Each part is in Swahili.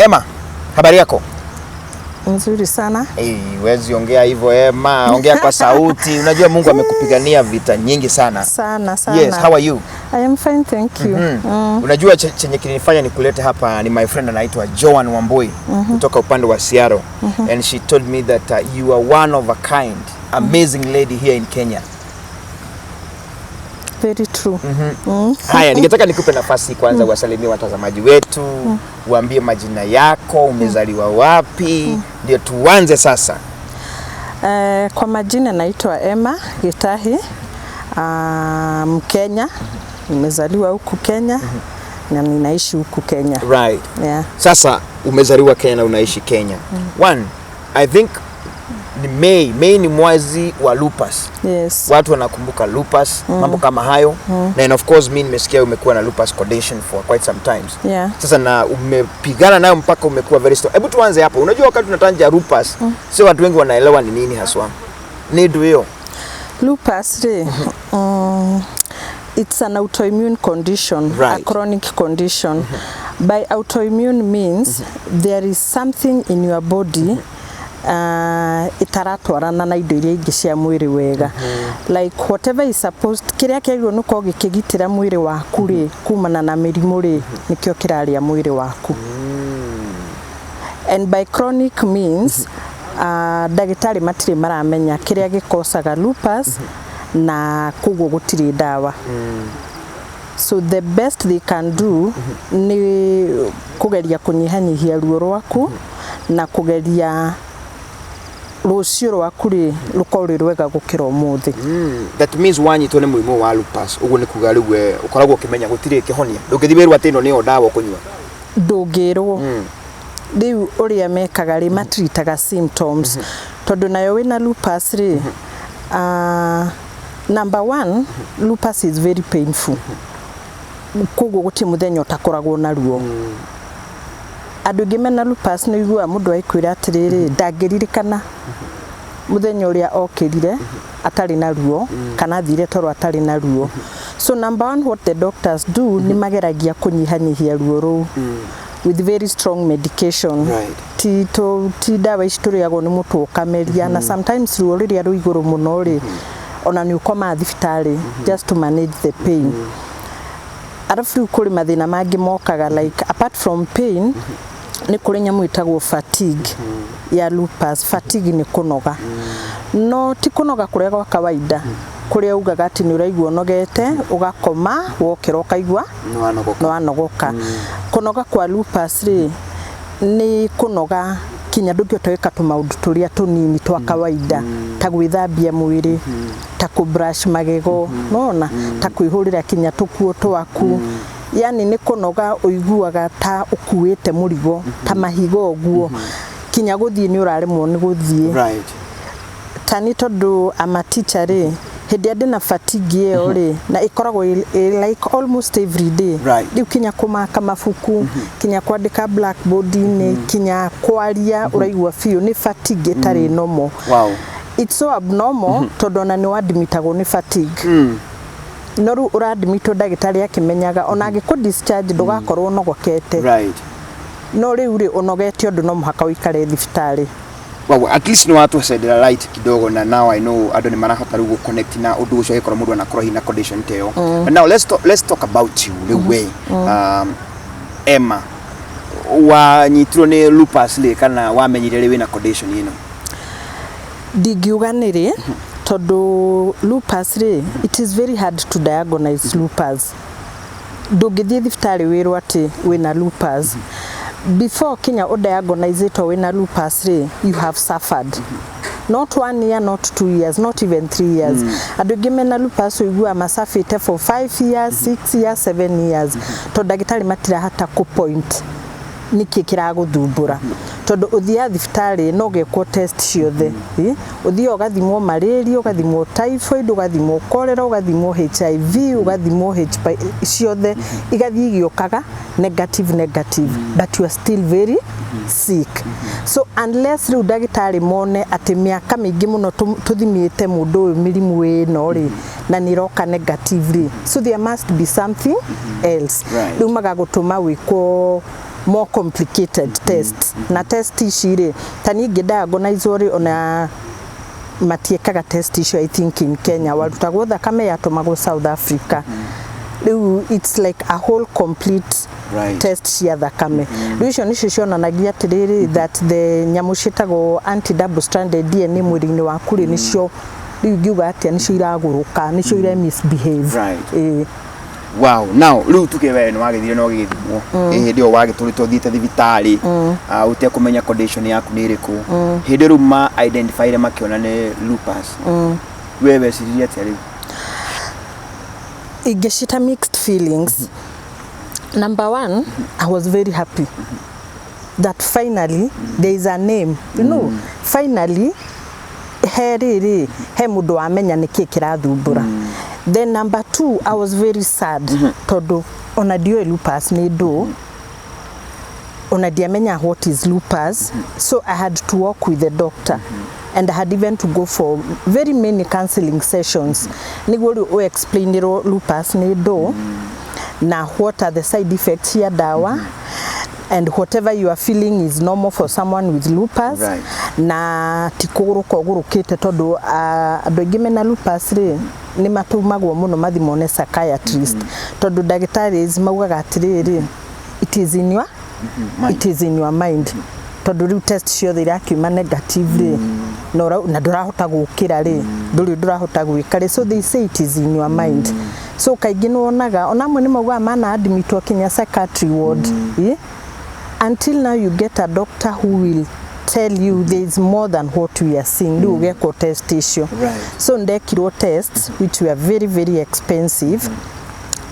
Emmah, habari yako? Nzuri sana. Wezi ongea hivyo Emmah, ongea kwa sauti. Unajua Mungu amekupigania vita nyingi sana. Sana. Yes, how are you? I am fine, thank you. Unajua chenye kilinifanya nikulete hapa ni my friend anaitwa Joan Wambui kutoka upande wa Seattle. And she told me that you are one of a kind, amazing lady here in Kenya. Very true. Haya, ningetaka nikupe nafasi kwanza wasalimie watazamaji wetu, uambie majina yako, umezaliwa wapi, ndio tuanze sasa. Kwa majina naitwa Emmah Gitahi, Mkenya, nimezaliwa huku Kenya na ninaishi huku Kenya. Right. Yeah. Sasa umezaliwa Kenya na unaishi Kenya. One, I think ni May ni mwezi wa Lupus. Yes. Watu wanakumbuka Lupus, mambo kama hayo. And of course mimi nimesikia umekuwa na Lupus condition for quite some times. Yeah. Sasa na umepigana nayo mpaka umekuwa very strong. Hebu tuanze hapo. Unajua wakati tunatanja Lupus, sio watu wengi wanaelewa ni nini haswa. Ni hiyo. Lupus it's an autoimmune condition, right. A chronic condition. By autoimmune means there is something in your body itaratwarana na indo iria ingi cia mwiri wega. Like whatever is supposed, kiria kiagirwo nuko gikigitira mwiri waku ri kumana na mirimu ri nikio kiraria mwiri waku. And by chronic means dagitari matire maramenya kiria gikosaga lupus na kugo gutiri dawa. So the best they can do ni kugeria kunyihanyihia ruo rwaku na kugeria rucio rwaku ri rukori rwega gukira umuthi. That means wanyitwo ni muimo wa lupus ugu ni kuga riwe ukoragwo ukimenya gutiri kihonia ndungithibirwa atino ni dawa kunywa ndungirwo riu uria mekaga ri matritaga symptoms tondu nayo wina lupus ri number one, lupus is very painful. Kugo guti muthenya utakoragwo na ruo. Andu ngimena lupus ni igua mundu aikwira atiriri ndangĩririkana muthenya uria okirire atari na ruo kana thire toro atari na ruo. So number one, what the doctors do ni mageragia kunyihanyihia ruo ru with very strong medication. Right. Ti dawa ici turiagwo ni mutu ukameria na sometimes ruo riria ruiguru muno ri ona ni ukoma thibitari just to manage the pain. Arafu kuri mathina mangi mokaga like apart from pain ni kuri nyamu itagwo fatigue ya lupus. Fatigue ni kunoga. No ti kunoga kuria kwa kawaida. Kuria ugaga ati ni uraigwa nogete ugakoma wokera ukaigwa no anogoka. Kunoga kwa lupus ri ni kunoga kinya ndungĩoteka tumaundu turia tunini twa kawaida ta gwithambia mwiri ta kubrush magego nona ta kwihurira kinya tukuo twaku. Yani ni kunoga uiguaga ta ukuite murigo ta mahigo oguo kinya guthii ni uraremwo ni guthii. Right. Tani tondu ama teacher ri hindi ndina fatigue iyo ri na ikoragwo like almost every day. Right. Riu kinya kumaka mafuku kinya kwandika blackboard ni kinya kwaria uraigwa fio ni fatigue tari normal. Wow. It's so abnormal tondu na ni wadmitagwo ni fatigue. Noru uradmitwo dagitari akimenyaga ona agiku discharge ndugakorwo nogokete. Right. No riu ri unogete undu no muhaka uikare thibitari. Wow, at least no watu said right kidogo na now I know ado ni marahota rugo connect na undu ucio ikora mundu na krohi na condition teo. But now let's talk about you the way. Emmah, wa nyitro ni lupus le kana wamenyire we na condition ino. Digiuganire tondu lupus ri it is very hard to diagnose lupus. Ndungithie thibitari wirwo ati wina lupus. Before Kenya o diagnose it wina lupus ri you have suffered. Not 1 year, not 2 years, not even 3 years. Adu gimena lupus uigua masafite for 5 years, 6 years, 7 years. To dagitari matira hata ku point niki kiraguthumbura. Tondu uthia thibitari no gekwo test ciothe. Uthia ugathimwo malaria, ugathimwo typhoid, ugathimwo cholera, ugathimwo HIV, ugathimwo HP ciothe igathii giokaga negative but you are still very sick. So unless riu dagitari mone ati miaka mingi muno tuthimiite mundu uyu mirimu ino ri na niroka negatively, so there must be something else. Right. Riu magagutuma wiko more complicated tests na test ici tani diagnose ona matiekaga test icio I think in Kenya warutagwo thakame yatomagwo South Africa it's like a whole complete test cia thakame icio nicio cionanagia atiriri that the nyamu citagwo anti double stranded DNA mwiri-ini waku nicio riu ngiuga atia nicio iraguruka nicio ire misbehave Wow, now riu tukiwe no wagithire no githimo hindi o wagituritwo thiite thibitari utia kumenya condition yaku ni iriku hindi riu ma identify ile makiona ni lupus wewe siriria tia riu igeshita mixed feelings number one I was very happy that finally there is a name you know finally he mundu amenya niki kirathumbura. Then number two, I was very sad. Todo ona dio lupus ni do. Ona diamenya what is lupus. So I had to work with the doctor. And I had even to go for very many counseling sessions. Nigwo explain lupus ni do. Na what are the side effects here dawa. And whatever you are feeling is normal for someone with lupus. Na tikoro kogurukite todo adogime na lupus re ni matumagwo muno mathimone psychiatrist todo dagitaris maugaga atiriri it is in your mind todo riu test cio thira kiuma negative na ndurahota gukira ri ndurahota gwika so they say it is in your mind so kaingi nonaga onamwe ni mauga mana admitwo Kenya psychiatry ward until now you get a doctor who will tell you there is more than what we are seeing. Do get test issue. So ndekiro tests which were very very expensive.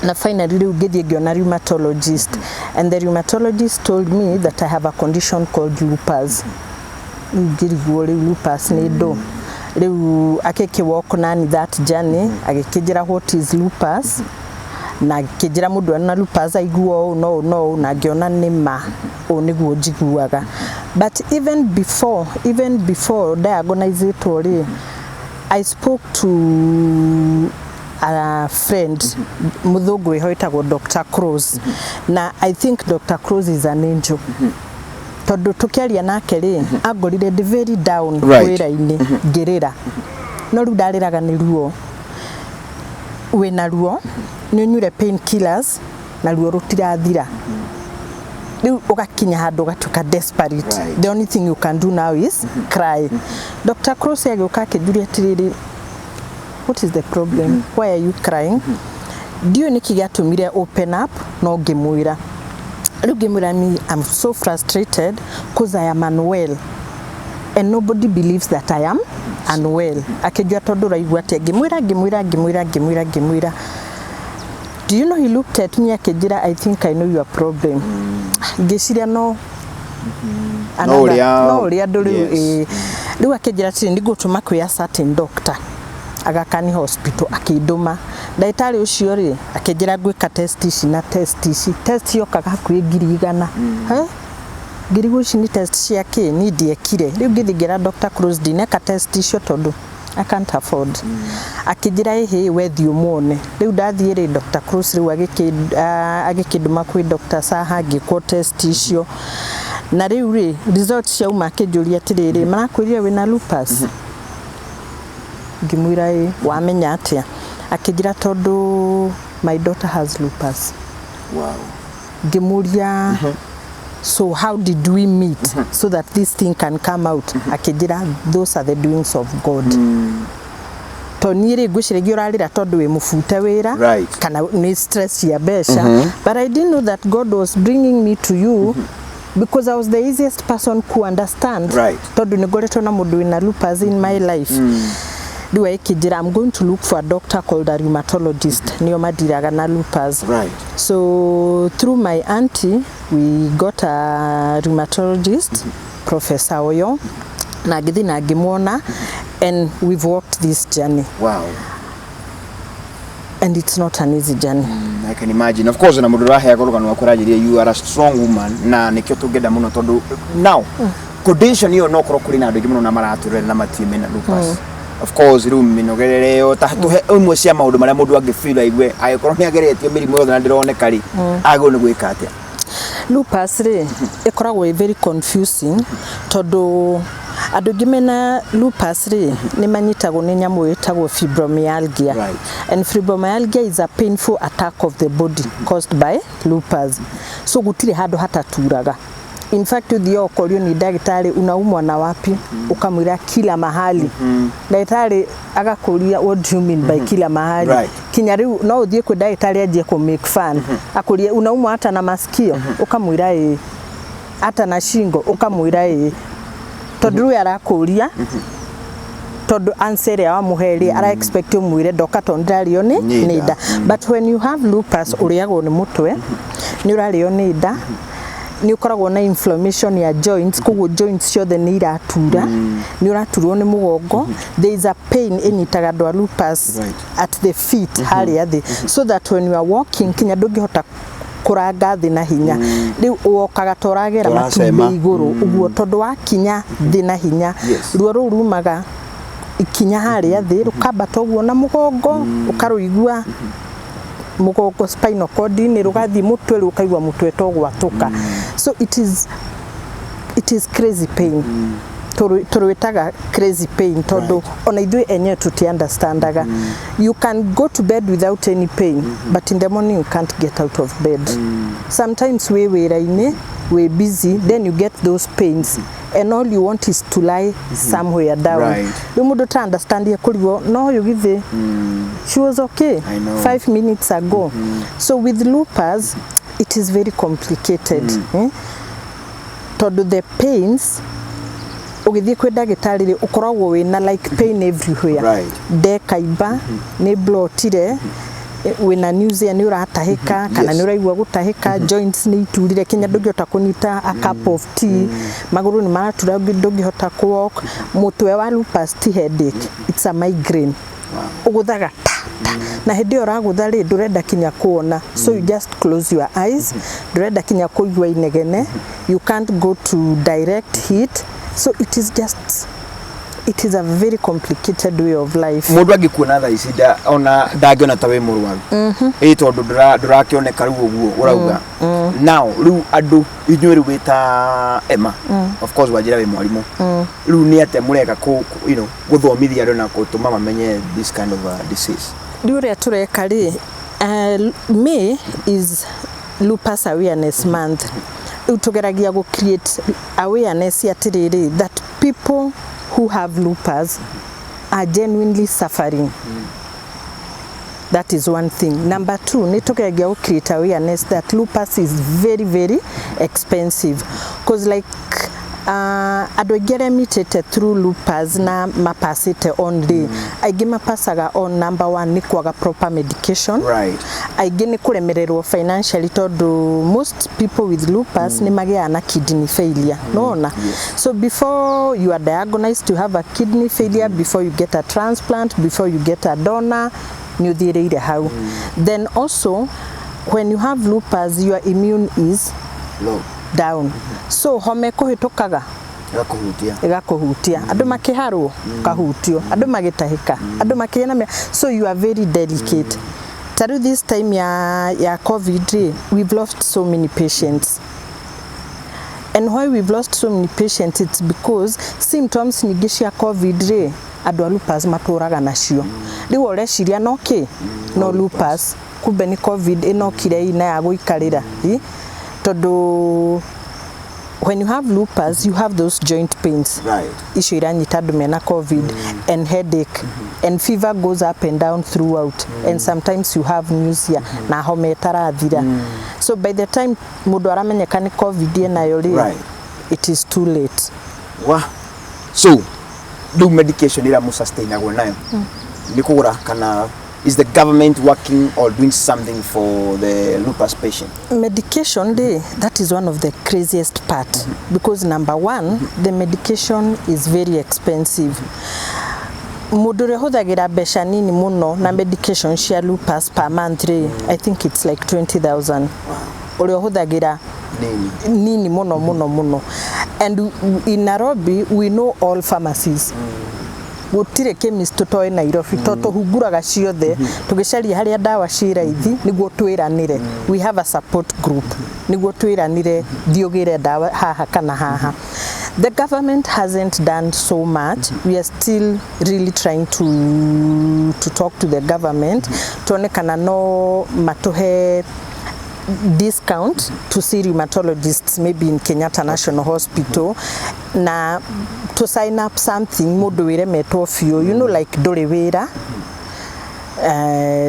Na finally we get a rheumatologist and the rheumatologist told me that I have a condition called lupus. Lupus ni do. Leu akeke walk nani that journey agekijira what is lupus. Na kijira mudu na lupus aiguo no na giona nima oniguo jiguaga. But even before diagnosing I spoke to a friend Mzungu hoitagwo Dr. Cruz. Na I think Dr. Cruz is an angel. Todo tukiaria nake ri agorire very down wira-ini ngirira no ru ndariraga ni ruo wena ruo ni nyure pain killers na ruo rutirathira riu ugakinya handu gatuka desperate the only thing you can do now is cry. Dr. Cross agiuka akijuria tiriri what is the problem why are you crying dio nikigatumire open up no ngimwira riu ngimwira me I'm so frustrated because I am unwell and nobody believes that I am unwell akijua tondu raigua ati ngimwira do you know he looked at me akijira I think I know your problem ngiciria no ria nduri riu akijira ati ndigutuma kwa certain doctor agakani hospital akiduma ndaitari ucio ri akijira gwika test test yokaga hakuhi 100,000 ngirigo ici ni test ciake ni ndiekire riu ngithigira Dr. Cruz dineka test icio tondu I can't afford. Akijira ehe wethi umone riu ndathiire Dr. Cruz riu agikiduma kwi Dr. Saha giko test icio na riu ri results cia uma akijuria tiriri marakwirire wina lupus ngimwira wamenya atia akijira tondu my daughter has lupus. Wow. Ngimuria so how did we meet so that this thing can come out akijira those are the doings of God. Tonire gushiregi urarira tondu we mufute wira kana ni stress ya besha but I didn't know that God was bringing me to you because I was the easiest person to understand tondu nigoretwo na mundu wina lupus in my life. Do I kijira I'm going to look for a doctor called a rheumatologist niyo madiraga na lupus. So through my auntie we got a rheumatologist Professor Oyo na githi na ngimwona and we've walked this journey. Wow. And it's not an easy journey. I can imagine. Of course na mundu rahe akorogana wakurajiria you are a strong woman na nikyo tugenda muno tondu now condition hiyo no kuri na andu muno na maraturera na matime na lupus. Of course room minogerereo tahatuhe umwe cia maundu maria mundu angifeel aigwe agikoro ni ageretio mirimu yothe na ndironeka ri ago ni gwika atia Lupus ri ikoragwo very confusing tondu andu ngimena lupus ri ni manyitagwo ni nyamu yetagwo fibromyalgia. Right. And fibromyalgia is a painful attack of the body caused by lupus. So gutire handu hataturaga. In fact, uthio korio ni dagitari unaumwa na wapi ukamwira kila mahali. Dagitari agakuria what do you mean by kila mahali? Right. Kinya riu no uthie ku dagitari aje ku make fun. Akuria unaumwa hata na masikio ukamwira hata na shingo ukamwira tondu arakuria tondu answer ya muheri ara expect umwire doka tondario ni nida. But when you have lupus uriagwo ni mutwe ni urario ni nda ni ukoragwo na inflammation ya joints kugo joints ciothe ni iratura ni uraturwo ni mugongo. There is a pain inyitaga ndwa lupus at the feet haria thi, so that when you are walking kinya ndungihota kuranga thi na hinya riu wokaga toragera matumbi iguru uguo tondu wa kinya thi na hinya ruo ru rumaga ikinya haria thi rukamba toguo na mugongo ukaruigua mugongo spinal cord ni rugathi mutwe rukaigwa mutwe togwatuka. So it is crazy pain. Turuitaga crazy pain tondu ona ithui enye tuti understandaga. You can go to bed without any pain but in the morning you can't get out of bed. Sometimes we wiraine we busy then you get those pains and all you want is to lie somewhere down. You mundu ta understand ya kuriwo no you give she was okay 5 minutes ago. So with lupus it is very complicated. Tondu the pains ugithie kwe dagitari ri ukoragwo wina like pain everywhere. Dekaiba ni blotire wina nausea ni uratahika kana ni uraigwa gutahika. Joints ni iturire kinya ndungihota kunyita a cup of tea. Maguru ni maratura ndungihota ku walk. Mutwe wa lupus ti headache, it's a migraine. Uguthaga na hindi uragutha ri ndurenda kinya kuona, so you just close your eyes. Ndurenda kinya kuigwa inegene, you can't go to direct heat. So it is a very complicated way of life. Mundu agikuona tha icida ona ndagiona tawe murwaru tondu durakioneka riu uguo urauga now riu andu inywe riu wita Emmah of course wajira we mwarimu riu ni ate mureka guthomithia andu na gutuma mamenye this kind of disease. Riu ria tureka ri May is Lupus Awareness Month. Utogeragia go create awareness yatiriri that people who have lupus are genuinely suffering. That is one thing. Number two, nitogeragia go create awareness that lupus is very very expensive, because like adogere mitete through lupus na mapasite only. Aigi mapasaga on number one ni kwaga proper medication. Aigi ni kuremererwo financially tondu most people with lupus ni magia na kidney failure. No. So before you are diagnosed to have a kidney failure, before you get a transplant, before you get a donor, ni uthireire hau. Then also when you have lupus your immune is low. Down. So home kuhitukaga igakuhutia andu makiharwo kahutio andu magitahika andu makiyana. So you are very delicate. Through this time ya COVID we've lost so many patients. And why we've lost so many patients, it's because symptoms nyingi cia COVID andu lupus maturaga nacio. Riu ureciria no lupus kumbe ni COVID inokire ina ya guikarira. Todo when you have lupus you have those joint pains. Issue iranyita andu mena COVID and headache and fever goes up and down throughout and sometimes you have nausea na homa etarathira. So by the time mundu aramenyeka ni COVID nayo it is too late. So do medication ira mu sustainable nayo ni kugura kana is the government working or doing something for the lupus patient? Medication that is one of the craziest part because number one, the medication is very expensive. Mudure huthagira besha nini muno na medication cia lupus per month I think it's like 20,000. Uri huthagira nini muno. And in Nairobi we know all pharmacies. gutire chemist tutoe Nairobi toto hunguraga ciothe tugicaria haria dawa ciraithi niguo twiranire we have a support group niguo twiranire thiugire dawa haha kana haha. The government hasn't done so much. We are still really trying to talk to the government tuonekana no matuhe discount to see rheumatologists maybe in Kenyatta National Hospital na to sign up something mundu wiremetwo fiu, you know, like nduri wira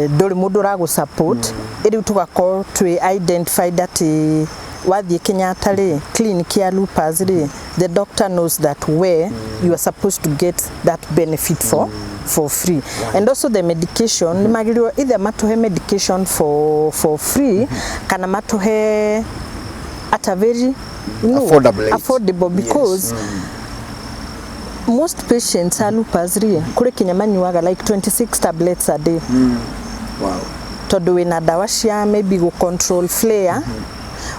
nduri mundu ragu support iri tugakora to identify that wathie Kenyatta ri clinic ya Lupus ri the doctor knows that where you are supposed to get that benefit for free. Right. And also the medication magiriwa either matuhe medication for free kana matuhe at a very affordable because most patients are Lupus ri kuri kinyamanyuaga like 26 tablets a day. Wow. Todo wina dawa cia maybe go control flare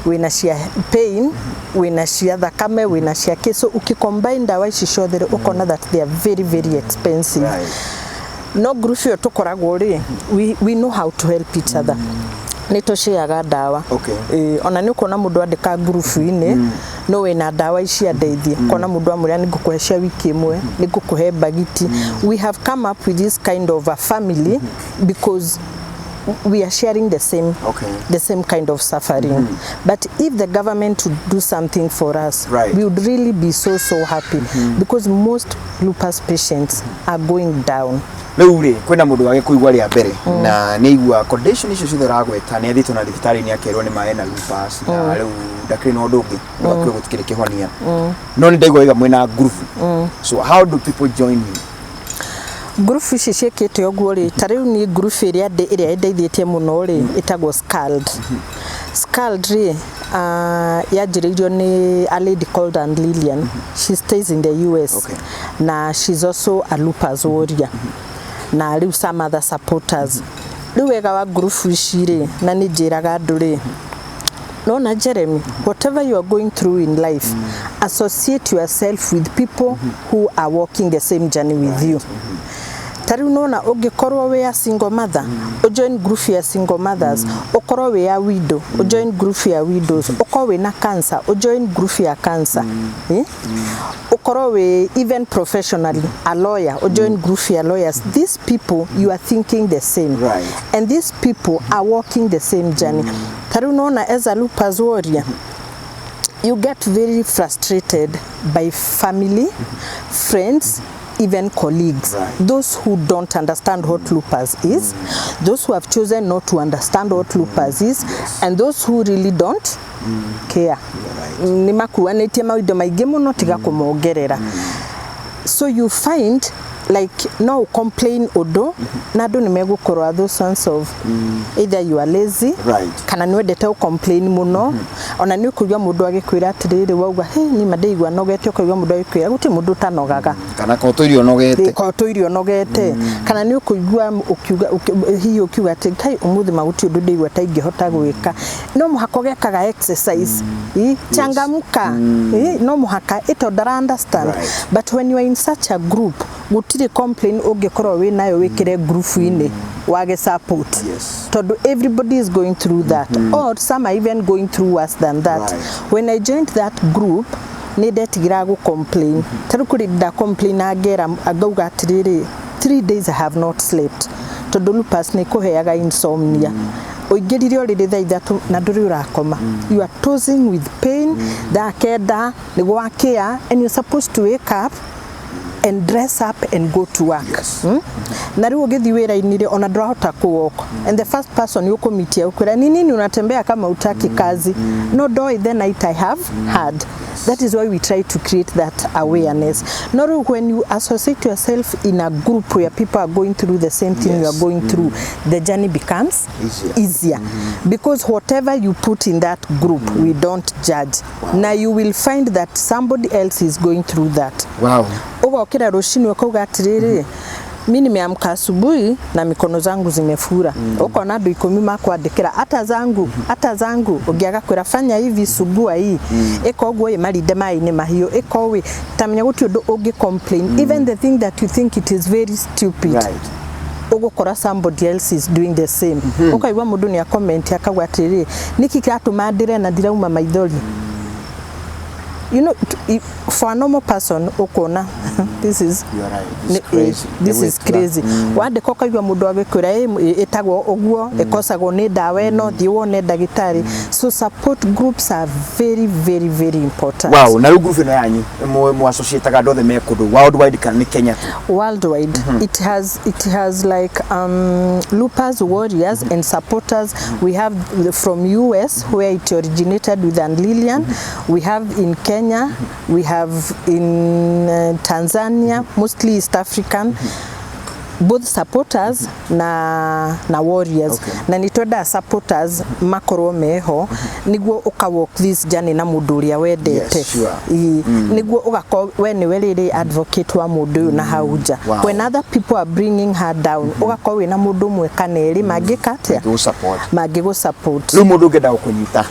wina cia pain wina cia thakame wina cia keso ukicombine dawa ici ciothe ukona that they are very very expensive. Right. No group yo tukoragwo ri we know how to help each other. Nito ciaga dawa. Okay. Ona ni ukona mundu andika group ine no wina dawa ici adeithie kona mundu amuria ni ngukuhe cia wiki imwe ni ngukuhe bagiti. We have come up with this kind of a family because we are sharing the same kind of suffering. But if the government would do something for us, right, we would really be so happy because most lupus patients are going down. Leure kwena mundu wage kuigwa ria mbere na ni igua condition icio ciothe ragweta ni athito na thibitari ni akerwo ni maena lupus na riu ndakiri no ndungi bakwe gutikire kihonia no ni ndaigwa iga mwena group. So how do people join you? Group ici ciekete oguo ri tariu ni group iria ndeithietie muno ri itagwo Scald ri yajiririo ni a lady called and Lillian. She stays in the US. Okay. Na she's also a lupus warrior. Na riu some other supporters. Riu wega wa group ici ri na ni njiraga andu ri no na Jeremy, whatever you are going through in life, associate yourself with people who are walking the same journey with you. Tariu nona ugikorwo we a single mother, join group ya single mothers, ukorwo we a widow, join group ya widows, ukorwo we na cancer, join group ya cancer. Ukorwo we even professionally a lawyer, join group ya lawyers. These people you are thinking the same. Right. And these people are walking the same journey. Tariu nona as a lupus warrior, you get very frustrated by family, friends, even colleagues. Right. Those who don't understand what lupus is, those who have chosen not to understand what lupus is, and those who really don't care. Nimakuanetie mawindo maingi muno tiga kumongerera. So you find like no complain odo na do nimegukorwa those sons of either you are lazy, right, kana niwendete u complain muno ona ni ukugwa mundu agikwira atiriri wauga hey ni madeigwa nogete ukugwa mundu agikwira guti mundu tanogaga kana ko irio nogete kana ni ukugwa ukiuga hiyo ukiuga ati kai umuthi maguti undu ndeigwa ta ingihota gwika no muhako gekaga exercise changamuka no muhaka ito dara understand. Right. But when you are in such a group gutire complain ugikorwo we nayo wikire group ine wage support. Yes. Todo everybody is going through that or some are even going through worse than that. Right. When I joined that group nindetigira gu complain tarukuri da complain agera agauga atiriri 3 days I have not slept todo lupus ni kuheaga insomnia oigirire oriri thaa ithatu na nduri urakoma you are tossing with pain thaa kenda ni gwakia and you're supposed to wake up and dress up and go to work. Yes. Na riu ugithi wira inire ona ndurahota ku walk and the first person you committee ukwira nini unatembea kama utaki kazi no do the night I have had. That is why we try to create that awareness. Not when you associate yourself in a group where people are going through the same thing you are going through, the journey becomes easier. Because whatever you put in that group, we don't judge. Wow. Now you will find that somebody else is going through that. Wow. Owa okira roshini wakauga atiriri mimi nimeamka asubuhi na mikono zangu zimefura. Uko na andu 10 makwandikira hata zangu ungiaga kwira fanya hivi subua hii. Eko gwo imarinde mai ni mahiu eko we tamenya guti undu ungi complain even the thing that you think it is very stupid. Right. Ugukora somebody else is doing the same. Ukaigwa mundu ni a comment akagwa atiri niki kiratuma ndire na ndirauma maithori. You know, for a normal person, ukona, this is, you're right. It's crazy. This is crazy. Wande koka yua mudu agekura etagwo ogwo ekosagwo ni dawa no thiwo ne Gitahi. So support groups are very very very important. Wow, na group ino yanyu mu associate ga ndothe me kudu worldwide kan ni Kenya. Worldwide. It has like Lupus warriors and supporters. We have from US where it originated with Lillian. We have in Kenya, we have in Tanzania, mostly East African, both supporters na warriors. Okay. Na nitoda supporters makoro meho niguo uka walk this journey na mundu uria wendete. Yes, sure. Niguo ugako we ni werire advocate wa mundu na hauja. Wow. When other people are bringing her down, ugako we na mundu mwe kaneri magikatia magigo support. Lu mundu ngenda ukunyita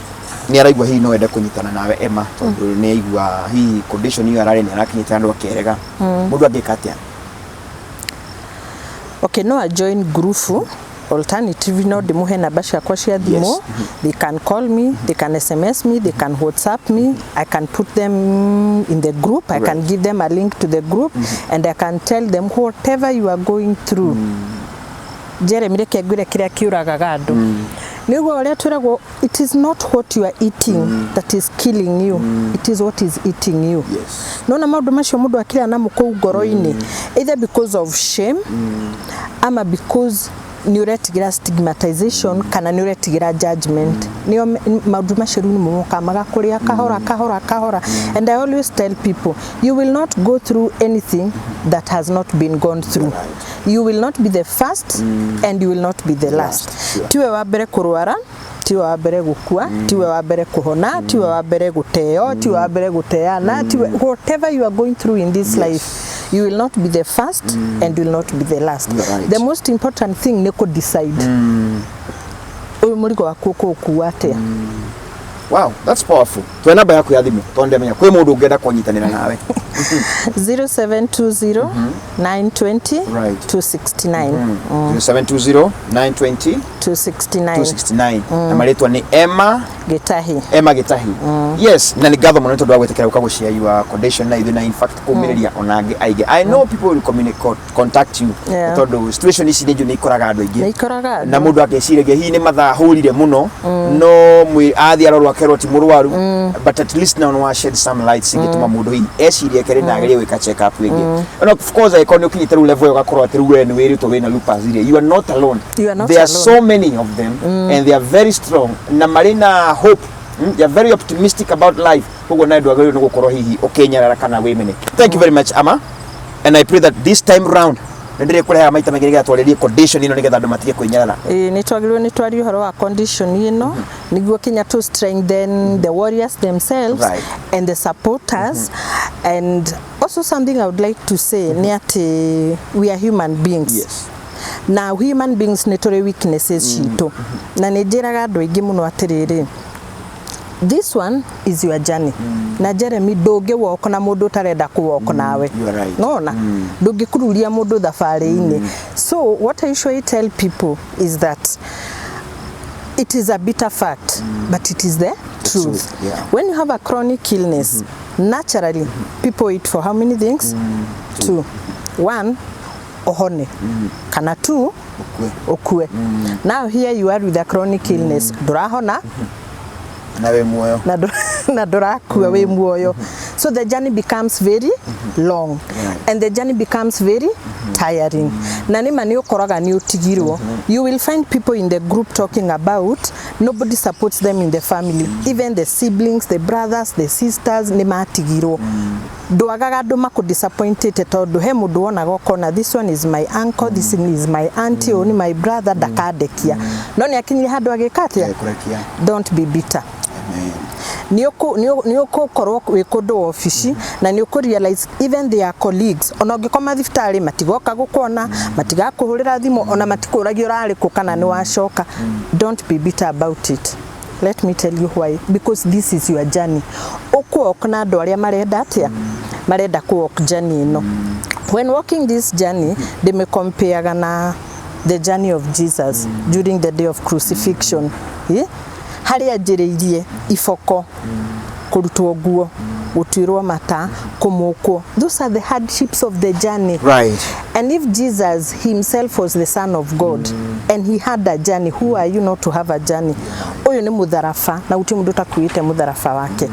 ni araigwa hii no enda kunyitana nawe Emmah tondu ni aigwa hii condition hiyo arari ni arakinyita andu akerega mundu angikatia. Okay, no, I join group. Alternative, no, the muhe na basha kwa shia dimo. They can call me, they can SMS me, they can WhatsApp me. I can put them in the group. I can give them a link to the group, and I can tell them whatever you are going through. Jeremy kegure kiria kiuraga gado. It is not what you are eating that is killing you. It is what is eating you. Yes. No na maundu macio mundu akira na muko ngoro-ini either because of shame ama because niuretigira stigmatization kana niuretigira judgment. Niyo maundu macio ni muka magakuria kahora. And I always tell people, you will not go through anything that has not been gone through. Right. You will not be the first and you will not be the last. Sure. Tiwe wabere kurwara, tiwe wabere gukua, tiwe wabere kuhona, tiwe wabere guteo, tiwe wabere guteana, tiwe whatever you are going through in this life, you will not be the first and you will not be the last. Right. The most important thing ni ko decide. Uyu murigo wakoko kuate. Wow, that's powerful. Twe namba yaku ya thimu tonde menya kwi mundu ngenda kunyitanira nawe. 0720 920 269. 0720 920 269. Na maletwa ni Emmah Gitahi. Emmah Gitahi. Yes, na ni gather mono tondu agwetekera ukagushia your condition na ithina in fact kumiriria onage aige. I know people will contact you. Tondu situation ici ni ni ikoraga andu aingi. Na mundu ageciregia hi ni mathaa hurire muno no mwi athi arorwa kerwo ti murwaru but at least now no shed some light singituma mundu hi ecirie kere na agire wika check up wingi. And of course I can ukinyite ru level ugakorwo ati ruwe ni wiri to wina Lupus ile. You are not alone. There are so many of them and they are very strong. Na marina hope. They are very optimistic about life. Hugo na ndwagiro no gukorwo hihi okenyarara kana wimene. Thank you very much Emmah, and I pray that this time round ndire kureha maita magiriga twaririe condition ino nigetha andu matige kwinyarara. Ni twagirwo ni twari uhoro wa condition ino niguo Kenya to strengthen the warriors themselves and the supporters. And also something I would like to say ni ati we are human beings. Yes. Now human beings ni tore weaknesses shito na njiraga andu aingi muno atiriri. This one is your journey. Na Jeremy doge walk na mundu tarenda ku walk nawe. No na doge kururia mundu thafari ini. So what I usually tell people is that it is a bitter fact but it is the truth. Yeah. When you have a chronic illness, naturally people eat for how many things? Two. One, ohone. Kana two, okue. Now here you are with a chronic illness. Durahona na we muoyo na dorakua we muoyo. So the journey becomes very long and the journey becomes very tiring. Na nima ni ukoraga ni utigirwo. You will find people in the group talking about nobody supports them in the family. Even the siblings, the brothers, the sisters ni matigirwo. Doagaga do mako disappointed tondu he mundu wona gokona this one is my uncle, this is my auntie, oni my brother dakadekia. No ni akinyira handu agikatia. Don't be bitter. ni ukorwo wi kundu office na ni uku realize even their colleagues ona ngikoma thiftari matigoka gukwona matigakuhurira thimu ona matikuragia urari ku kana ni wacoka. Don't be bitter about it. Let me tell you why. Because this is your journey. Ukwok na andu aria marenda atia marenda kuwalk journey ino. When walking this journey, they may compare na the journey of Jesus during the day of crucifixion. Hari ajiririe ifoko kurutwo guo gutuirwo mata kumukwo. Those are the hardships of the journey. Right. And if Jesus himself was the Son of God and he had a journey, who are you not to have a journey? Uyu ni mutharafa na uti mundu takuite mutharafa wake.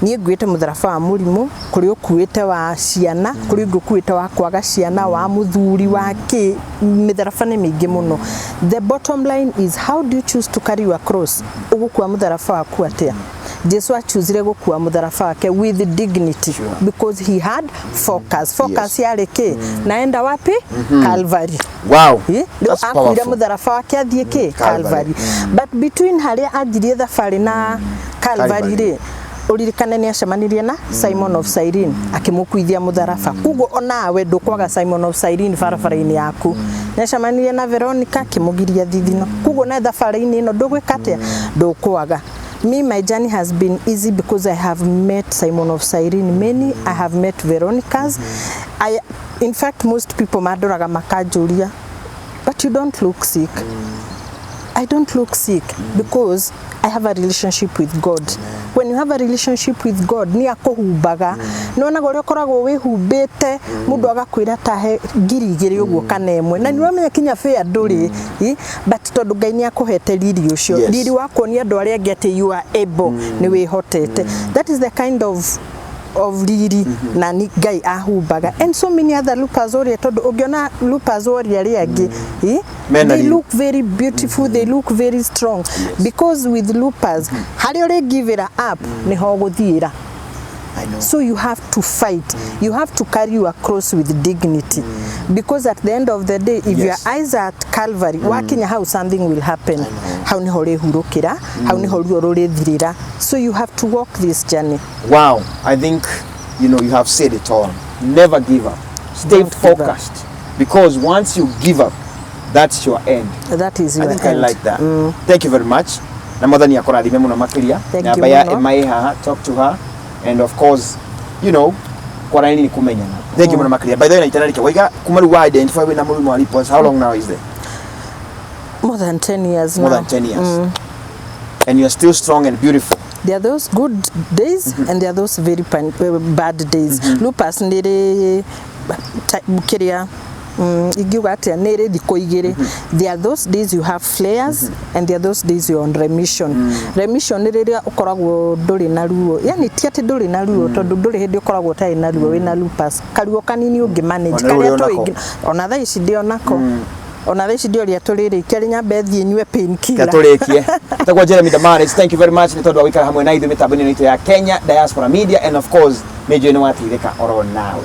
Niĩ nguĩte mutharafa wa mũrimũ, kuri ukuĩte wa ciana, kuri nguĩte wa kwaga ciana, wa muthuri wake, mitharafa nĩ mĩingĩ mũno. The bottom line is, how do you choose to carry your cross? Ũgũkua mutharafa waku atia? Jesu achuzire gukua mutharafa wake with dignity, because he had focus. Focus yari ki? Naenda wapi? Calvary. Wow. That's powerful. Akuire mutharafa wake athie ki? Calvary. But between haria athirie thabari na Calvary ri uririkane ni acemanirie na Simon of Cyrene akimukuithia mutharafa. Kugo onawe ndukwaga Simon of Cyrene barabara-ini yaku. Ni acemanirie na Veronica akimugiria thithino. Kugo na thabari-ini ino ndugwika atia? Ndukwaga. Me, my journey has been easy because I have met Simon of Cyrene many. I have met Veronicas. In fact, most people madoraga makajuria, but you don't look sick. I don't look sick because I have a relationship with God. When you have a relationship with God, ni akuhumbaga. Nona gore koragwo wihumbite mundu agakwira tahe ngiri uguo kana emwe. Na niwamenya kinya fair nduri, but tondu Ngai ni akuhete riri ucio. Riri wako ni andu aria ngeti you are able ni wihotete. That is the kind of riri na ni Ngai ahumbaga. And so many other Lupus oria tondu ungiona Lupus oria riangi, they look very beautiful, they look very strong, because with Lupus hari ori give it up ni ho guthira. So you have to fight. You have to carry your cross with dignity, because at the end of the day, if your eyes are at Calvary, wakinya how something will happen. How ni hore hurukira, how ni hore orore thirira. So you have to walk this journey. Wow, I think you have said it all. Never give up. Stay focused, because once you give up, that's your end. That is your end. I like that. Thank you very much. Na mwathani akorathime muno makiria. Thank you. Emmah, talk to her. And of course, kwa nini kumenyana. Thank you muno makiria. By the way, naitanarika waiga kumaru wa identify with na mulimu wa Lupus. How long now is there? More than 10 years now. More than 10 years. And you're still strong and beautiful. There are those good days and there are those very bad days. Lupus nere bukiria igiuga atia nere thiko igire. There are those days you have flares and there are those days you're on remission. Remission ni riria ukoragwo nduri na ruo. Yani ti ati nduri na ruo tondu nduri hindi ukoragwo tai na ruo wina Lupus. Karuo kanini ungi manage karia to ona tha ici ndio nako. Ona tha ici ndio ria turiri keri nyambe thie nywe painkiller. Katurikie. Tagwa Jeremy the man. Thank you very much ni tondu wa wikara hamwe na ithu mitambo-ini ya Kenya Diaspora Media, and of course mejo ni watirika oro nawe.